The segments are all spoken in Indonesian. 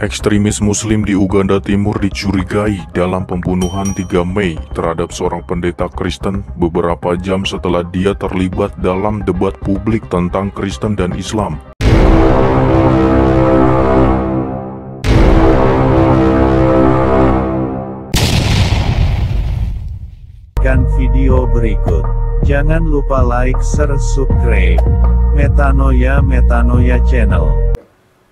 Ekstremis Muslim di Uganda Timur dicurigai dalam pembunuhan 3 Mei terhadap seorang pendeta Kristen beberapa jam setelah dia terlibat dalam debat publik tentang Kristen dan Islam. Video berikut. Jangan lupa like, share, subscribe. Metanoia Channel.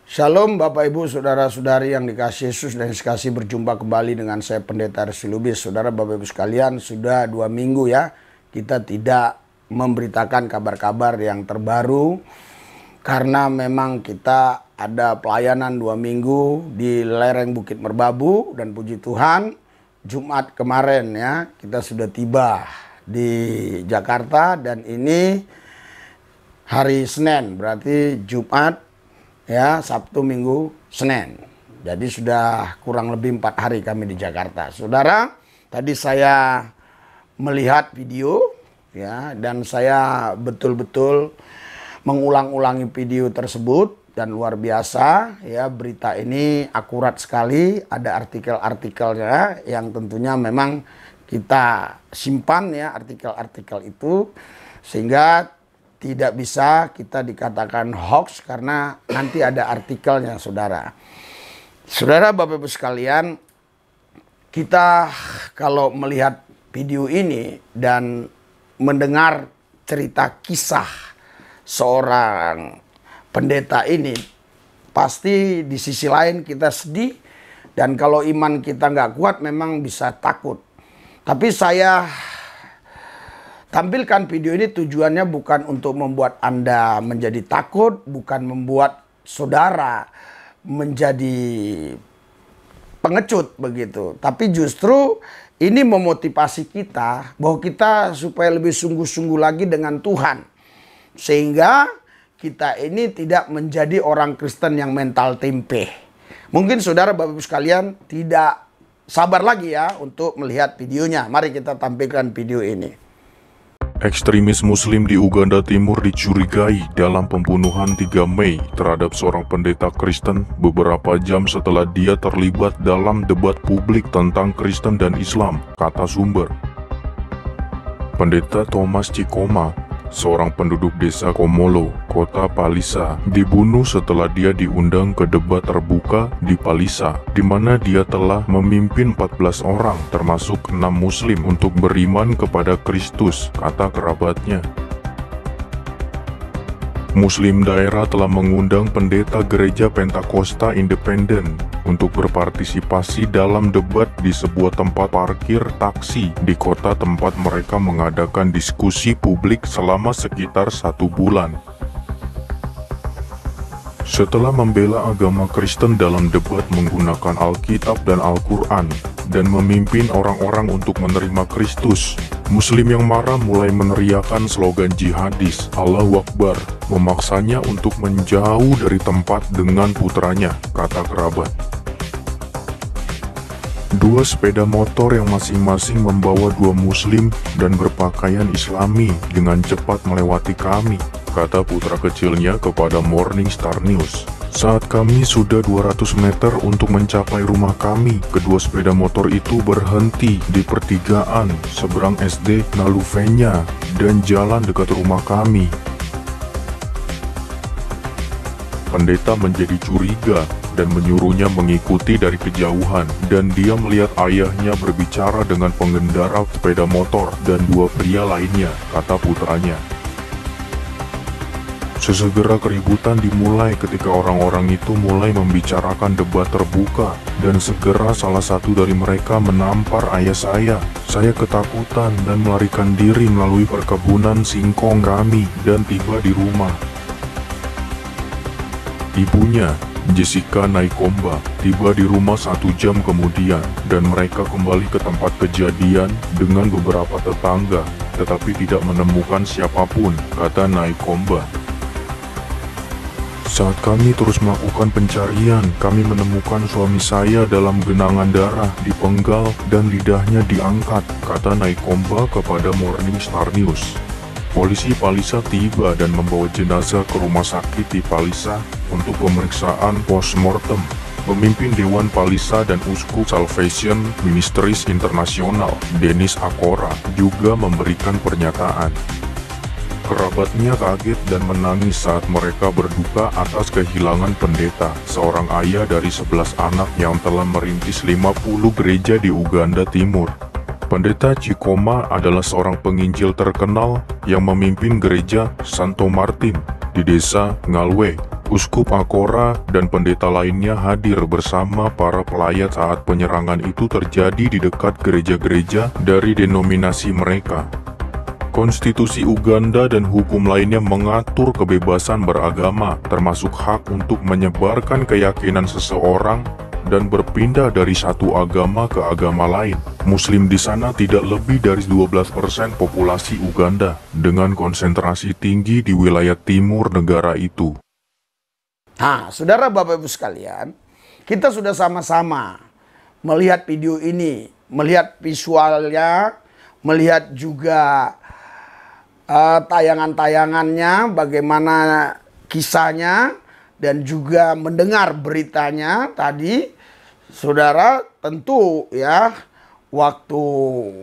Shalom Bapak Ibu Saudara-saudari yang dikasihi Yesus dan dikasihi, berjumpa kembali dengan saya Pendeta Resi Lubis. Saudara Bapak Ibu sekalian, sudah 2 minggu ya kita tidak memberitakan kabar-kabar yang terbaru karena memang kita ada pelayanan 2 minggu di lereng Bukit Merbabu, dan puji Tuhan Jumat kemarin ya kita sudah tiba di Jakarta, dan ini hari Senin, berarti Jumat ya, Sabtu, Minggu, Senin. Jadi sudah kurang lebih 4 hari kami di Jakarta. Saudara, tadi saya melihat video ya, dan saya betul-betul mengulang-ulangi video tersebut. Dan luar biasa ya, berita ini akurat sekali, ada artikel-artikelnya yang tentunya memang kita simpan ya, artikel-artikel itu, sehingga tidak bisa kita dikatakan hoax karena nanti ada artikelnya. Saudara Bapak Ibu sekalian, kita kalau melihat video ini dan mendengar cerita kisah seorang pendeta ini, pasti di sisi lain kita sedih, dan kalau iman kita nggak kuat memang bisa takut. Tapi saya tampilkan video ini tujuannya bukan untuk membuat Anda menjadi takut, bukan membuat saudara menjadi pengecut begitu. Tapi justru ini memotivasi kita bahwa kita supaya lebih sungguh-sungguh lagi dengan Tuhan, sehingga kita ini tidak menjadi orang Kristen yang mental tempe. Mungkin saudara Bapak Ibu sekalian tidak sabar lagi ya untuk melihat videonya. Mari kita tampilkan video ini. Ekstremis Muslim di Uganda Timur dicurigai dalam pembunuhan 3 Mei terhadap seorang pendeta Kristen beberapa jam setelah dia terlibat dalam debat publik tentang Kristen dan Islam, kata sumber. Pendeta Thomas Chikoma, seorang penduduk desa Komolo, kota Palisa, dibunuh setelah dia diundang ke debat terbuka di Palisa, di mana dia telah memimpin 14 orang, termasuk 6 Muslim, untuk beriman kepada Kristus, kata kerabatnya. Muslim daerah telah mengundang pendeta gereja Pentakosta Independen untuk berpartisipasi dalam debat di sebuah tempat parkir taksi di kota tempat mereka mengadakan diskusi publik selama sekitar 1 bulan. Setelah membela agama Kristen dalam debat menggunakan Alkitab dan Al-Quran dan memimpin orang-orang untuk menerima Kristus, Muslim yang marah mulai meneriakkan slogan jihadis Allahu Akbar, memaksanya untuk menjauh dari tempat dengan putranya, kata kerabat. 2 sepeda motor yang masing-masing membawa 2 Muslim dan berpakaian Islami dengan cepat melewati kami, kata putra kecilnya kepada Morning Star News. Saat kami sudah 200 meter untuk mencapai rumah kami, kedua sepeda motor itu berhenti di pertigaan seberang SD Naluvenya dan jalan dekat rumah kami. Pendeta menjadi curiga dan menyuruhnya mengikuti dari kejauhan, dan dia melihat ayahnya berbicara dengan pengendara sepeda motor dan 2 pria lainnya, kata putranya. Sesegera keributan dimulai ketika orang-orang itu mulai membicarakan debat terbuka, dan segera salah satu dari mereka menampar ayah saya. Saya ketakutan dan melarikan diri melalui perkebunan singkong kami dan tiba di rumah. Ibunya, Jessica Naikomba, tiba di rumah 1 jam kemudian, dan mereka kembali ke tempat kejadian dengan beberapa tetangga, tetapi tidak menemukan siapapun, kata Naikomba. Saat kami terus melakukan pencarian, kami menemukan suami saya dalam genangan darah, dipenggal, dan lidahnya diangkat, kata Naikomba kepada Morning Star News. Polisi Palisa tiba dan membawa jenazah ke rumah sakit di Palisa untuk pemeriksaan postmortem. Pemimpin Dewan Palisa dan Uskup Salvation Ministries Internasional, Dennis Akora, juga memberikan pernyataan. Kerabatnya kaget dan menangis saat mereka berduka atas kehilangan pendeta, seorang ayah dari 11 anak yang telah merintis 50 gereja di Uganda Timur. Pendeta Chikoma adalah seorang penginjil terkenal yang memimpin gereja Santo Martin di desa Ngalwe. Uskup Akora dan pendeta lainnya hadir bersama para pelayat saat penyerangan itu terjadi di dekat gereja-gereja dari denominasi mereka. Konstitusi Uganda dan hukum lainnya mengatur kebebasan beragama, termasuk hak untuk menyebarkan keyakinan seseorang dan berpindah dari satu agama ke agama lain. Muslim di sana tidak lebih dari 12% populasi Uganda, dengan konsentrasi tinggi di wilayah timur negara itu. Nah, saudara Bapak Ibu sekalian, kita sudah sama-sama melihat video ini, melihat visualnya, melihat juga tayangan-tayangannya, bagaimana kisahnya, dan juga mendengar beritanya tadi. Saudara, tentu ya, waktu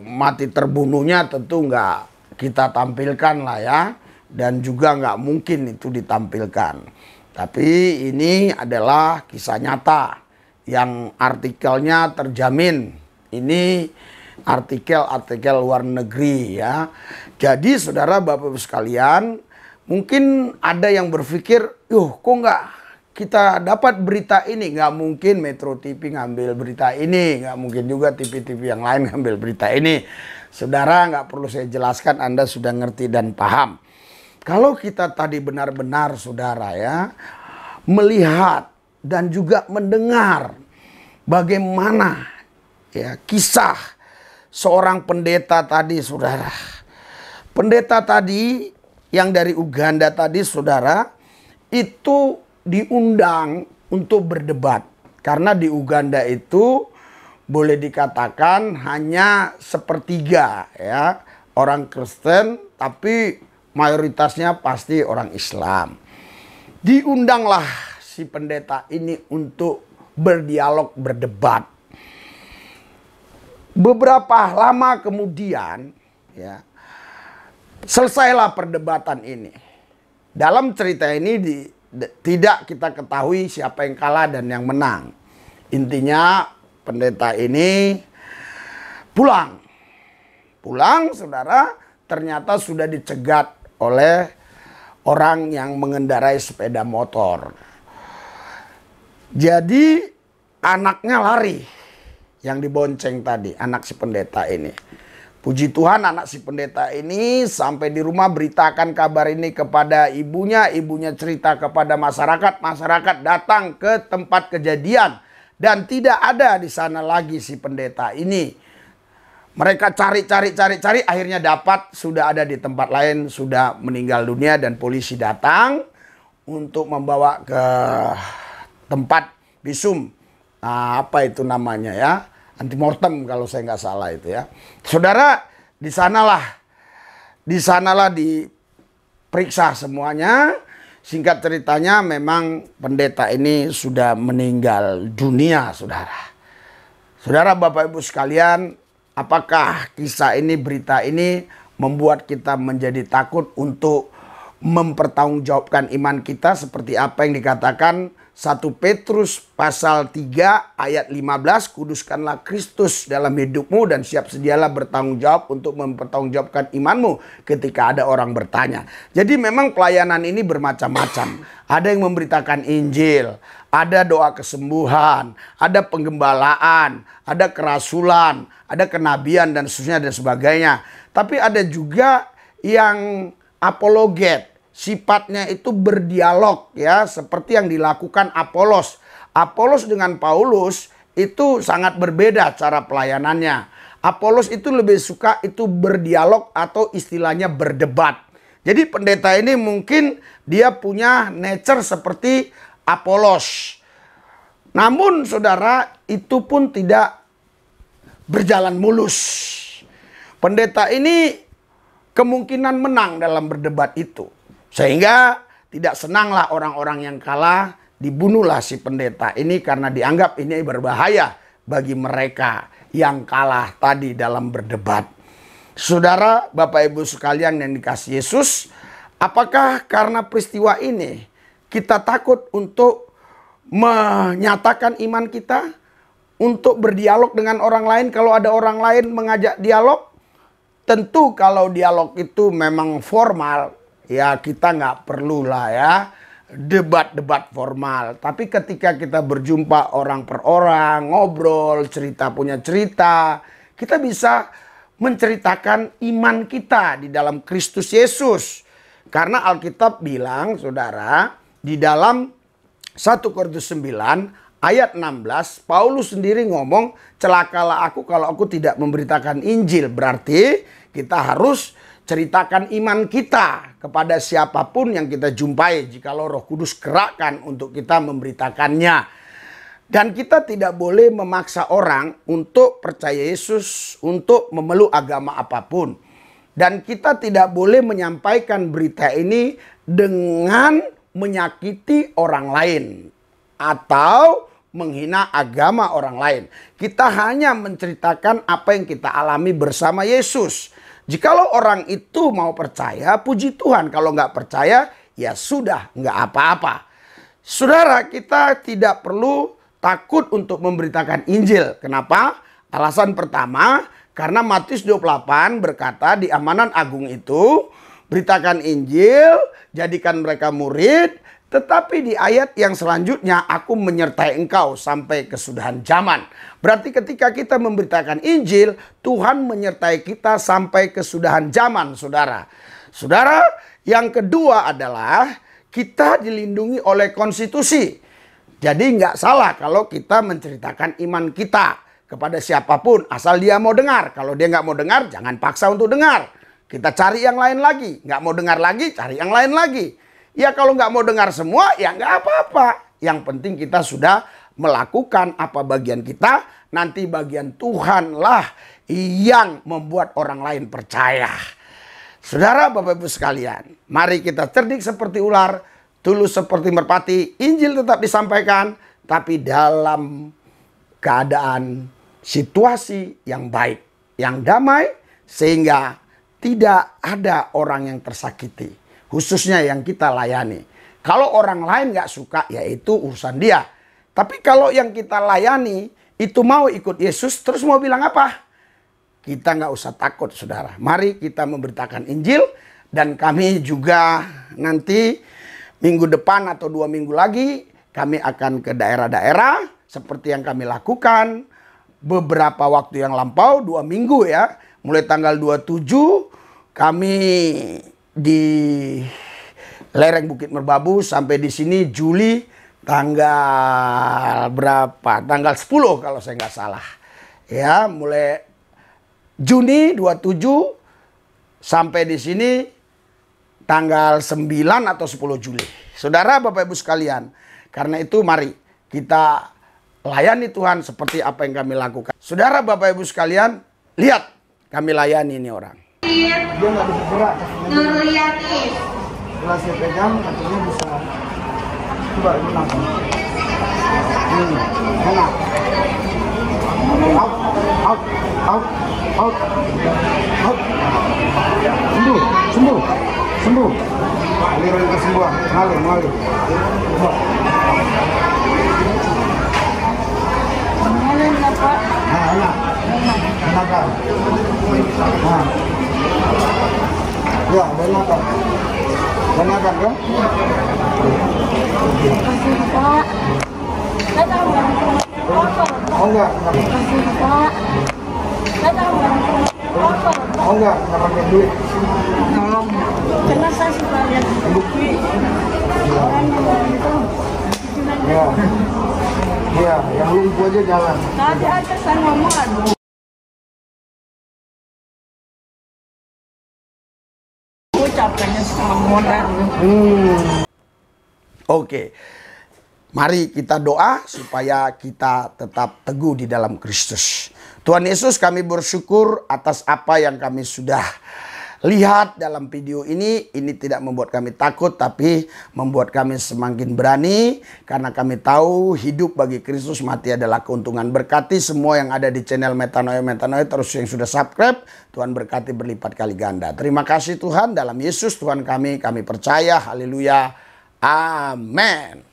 mati terbunuhnya tentu nggak kita tampilkan lah ya, dan juga nggak mungkin itu ditampilkan. Tapi ini adalah kisah nyata yang artikelnya terjamin. Ini artikel-artikel luar negeri ya. Jadi saudara Bapak Ibu sekalian, mungkin ada yang berpikir, kok nggak kita dapat berita ini? Nggak mungkin Metro TV ngambil berita ini, nggak mungkin juga TV-TV yang lain ngambil berita ini. Saudara, nggak perlu saya jelaskan, Anda sudah ngerti dan paham. Kalau kita tadi benar-benar saudara ya, melihat dan juga mendengar bagaimana ya kisah seorang pendeta tadi saudara. Pendeta tadi yang dari Uganda tadi saudara, itu diundang untuk berdebat. Karena di Uganda itu boleh dikatakan hanya sepertiga ya orang Kristen, tapi mayoritasnya pasti orang Islam. Diundanglah si pendeta ini untuk berdialog, berdebat. Beberapa lama kemudian ya, selesailah perdebatan ini. Dalam cerita ini tidak kita ketahui siapa yang kalah dan yang menang. Intinya pendeta ini pulang. Pulang saudara, ternyata sudah dicegat oleh orang yang mengendarai sepeda motor. Jadi anaknya lari, yang dibonceng tadi, anak si pendeta ini. Puji Tuhan, anak si pendeta ini sampai di rumah beritakan kabar ini kepada ibunya. Ibunya cerita kepada masyarakat. Masyarakat datang ke tempat kejadian dan tidak ada di sana lagi si pendeta ini. Mereka cari, akhirnya dapat, sudah ada di tempat lain, sudah meninggal dunia, dan polisi datang untuk membawa ke tempat visum. Nah, apa itu namanya ya? Antemortem kalau saya nggak salah itu ya. Saudara, di sanalah diperiksa semuanya. Singkat ceritanya memang pendeta ini sudah meninggal dunia, saudara. Saudara Bapak Ibu sekalian, apakah kisah ini, berita ini membuat kita menjadi takut untuk mempertanggungjawabkan iman kita seperti apa yang dikatakan 1 Petrus pasal 3 ayat 15, kuduskanlah Kristus dalam hidupmu dan siap sedialah bertanggung jawab untuk mempertanggungjawabkan imanmu ketika ada orang bertanya. Jadi memang pelayanan ini bermacam-macam. Ada yang memberitakan Injil, ada doa kesembuhan, ada penggembalaan, ada kerasulan, ada kenabian dan seterusnya dan sebagainya. Tapi ada juga yang apologet. Sifatnya itu berdialog ya, seperti yang dilakukan Apolos. Apolos dengan Paulus itu sangat berbeda cara pelayanannya. Apolos itu lebih suka itu berdialog atau istilahnya berdebat. Jadi pendeta ini mungkin dia punya nature seperti Apolos. Namun saudara, itu pun tidak berjalan mulus. Pendeta ini kemungkinan menang dalam berdebat itu. Sehingga tidak senanglah orang-orang yang kalah dibunuhlah si pendeta ini karena dianggap ini berbahaya bagi mereka yang kalah tadi dalam berdebat. Saudara, Bapak Ibu sekalian yang dikasihi Yesus, apakah karena peristiwa ini kita takut untuk menyatakan iman kita, untuk berdialog dengan orang lain kalau ada orang lain mengajak dialog? Tentu kalau dialog itu memang formal, ya kita nggak perlulah ya debat-debat formal. Tapi ketika kita berjumpa orang per orang, ngobrol, cerita punya cerita, kita bisa menceritakan iman kita di dalam Kristus Yesus. Karena Alkitab bilang, saudara, di dalam 1 Korintus 9 ayat 16, Paulus sendiri ngomong, celakalah aku kalau aku tidak memberitakan Injil. Berarti kita harus ceritakan iman kita kepada siapapun yang kita jumpai, jikalau Roh Kudus gerakkan untuk kita memberitakannya. Dan kita tidak boleh memaksa orang untuk percaya Yesus, untuk memeluk agama apapun. Dan kita tidak boleh menyampaikan berita ini dengan menyakiti orang lain atau menghina agama orang lain. Kita hanya menceritakan apa yang kita alami bersama Yesus. Jikalau orang itu mau percaya, puji Tuhan. Kalau nggak percaya, ya sudah, nggak apa-apa. Saudara, kita tidak perlu takut untuk memberitakan Injil. Kenapa? Alasan pertama, karena Matius 28 berkata di Amanan Agung itu, beritakan Injil, jadikan mereka murid, tetapi di ayat yang selanjutnya, aku menyertai engkau sampai kesudahan zaman. Berarti ketika kita memberitakan Injil, Tuhan menyertai kita sampai kesudahan zaman, saudara. Saudara, yang kedua adalah kita dilindungi oleh konstitusi. Jadi nggak salah kalau kita menceritakan iman kita kepada siapapun, asal dia mau dengar. Kalau dia nggak mau dengar, jangan paksa untuk dengar. Kita cari yang lain lagi. Nggak mau dengar lagi, cari yang lain lagi. Ya kalau nggak mau dengar semua, ya nggak apa-apa. Yang penting kita sudah melakukan apa bagian kita. Nanti bagian Tuhanlah yang membuat orang lain percaya. Saudara, Bapak Ibu sekalian, mari kita cerdik seperti ular, tulus seperti merpati. Injil tetap disampaikan, tapi dalam keadaan situasi yang baik, yang damai, sehingga tidak ada orang yang tersakiti. Khususnya yang kita layani. Kalau orang lain nggak suka, ya itu urusan dia. Tapi kalau yang kita layani itu mau ikut Yesus, terus mau bilang apa? Kita nggak usah takut, saudara. Mari kita memberitakan Injil. Dan kami juga nanti minggu depan atau 2 minggu lagi, kami akan ke daerah-daerah seperti yang kami lakukan beberapa waktu yang lampau, 2 minggu ya. Mulai tanggal 27 kami di lereng Bukit Merbabu sampai di sini Juli tanggal berapa? Tanggal 10 kalau saya nggak salah. Ya, mulai Juni 27 sampai di sini tanggal 9 atau 10 Juli. Saudara, Bapak Ibu sekalian, karena itu mari kita layani Tuhan seperti apa yang kami lakukan. Saudara, Bapak Ibu sekalian, lihat kami layani ini orang. Dia nggak bisa gerak. Nurliatis. Setelah saya pegang, katanya bisa. Coba ini langsung. Enak. Out, out, out, out, out. Sembuh, sembuh, sembuh. Aliran kesembuhan, mengalir. Mengalir apa? Nah, enak. Enakan. Nah. Ya, enakan. Enakan kan? Makasih Pak. Saya tahu nggak? Oh enggak. Makasih Pak. Saya tahu nggak? Oh enggak pakai duit. Tolong. Karena saya suka lihat bukti orang yang itu. Ya. Iya, yang lumpuh aja jalan. Tadi aja saya ngomong aduh. Capeknya sama modal. Oke. Mari kita doa supaya kita tetap teguh di dalam Kristus. Tuhan Yesus, kami bersyukur atas apa yang kami sudah lihat dalam video ini tidak membuat kami takut, tapi membuat kami semakin berani. Karena kami tahu hidup bagi Kristus, mati adalah keuntungan. Berkati semua yang ada di channel Metanoia, terus yang sudah subscribe, Tuhan berkati berlipat kali ganda. Terima kasih Tuhan, dalam Yesus Tuhan kami percaya. Haleluya. Amin.